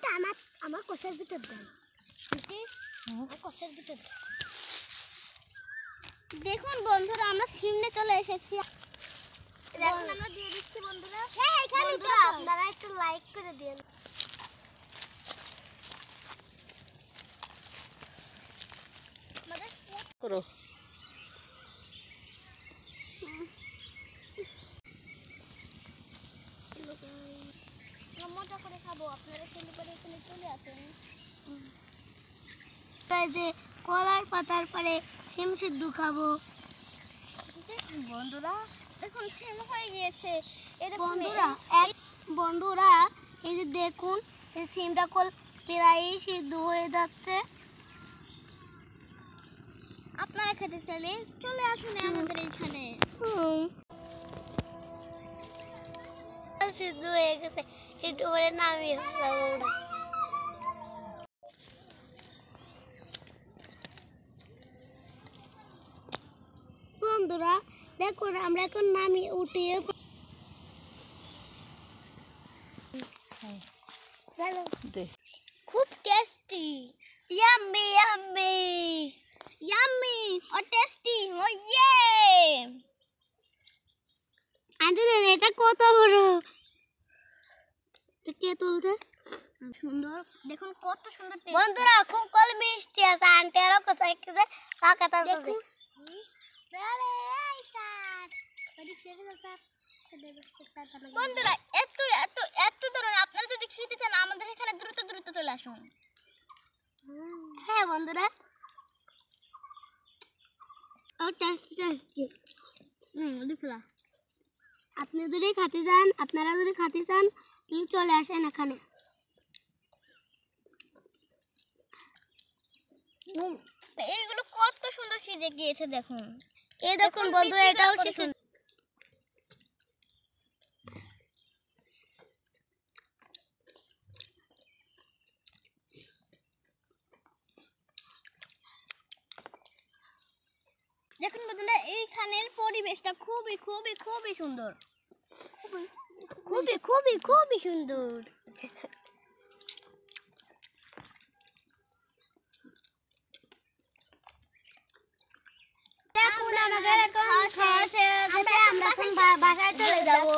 সিমটা আমার কষের ভিতর দেন। কষের ভিতর দেখুন বন্ধুরা, আমরা সিমনে চলে এসেছি। দেখুন আমরা দিয়ে দিচ্ছি বন্ধুরা। বন্ধুরা আপনারা একটু লাইক করে দিন। করো মজা করে খাবো, আপনারা খেলে পরে এখানে চলে আসেন। যে কলার পাতার পরে সিম সিদ্ধ খাবো বন্ধুরা। দেখুন সিম হয়ে গিয়েছে। বন্ধুরা এই যে দেখুন, এই সিমটা প্রায় সিদ্ধ হয়ে যাচ্ছে। আপনারা খেতে চাইলে চলে আসুন আমাদের এইখানে। সিদ্ধ হয়ে গেছে, একটু পরে নামিয়ে ফেলবো ওটা। বন্ধুরা দেখুন, আমরা এখন নামিয়ে উঠিয়ে খুব টেস্টি, ইয়াম্মি ইয়াম্মি ইয়াম্মি ও টেস্টি। ও ইয়ে আন্টি এটা কত বড়, কে তুলছে? সুন্দর, দেখুন কত সুন্দর। বন্ধুরা খুব মিষ্টি আছে। আন্টি আরো কোথায় খেতে কাকাটা দেখুন। বন্ধুরা একটু একটু একটু ধরুন, আপনারা যদি খেতে চান আমাদের এখানে দ্রুত দ্রুত চলে আসুন। হ্যাঁ বন্ধুরা, ও টেস্টি টেস্টি। দেখলা আপনি যদি খেতে চান, আপনারা যদি খেতে চান তাহলে চলে আসেন এখানে। এইগুলো কত সুন্দর সিজে গিয়েছে দেখুন। এই দেখুন বন্ধুরা, এটাও শিখুন। দেখুন বন্ধুরা, এইখানের পরিবেশটা খুবই খুবই খুবই সুন্দর, খুবই খুবই খুবই সুন্দর। দেখুন আমাদের এখন খাওয়া শেষ, আমরা এখন বাসায় চলে যাবো।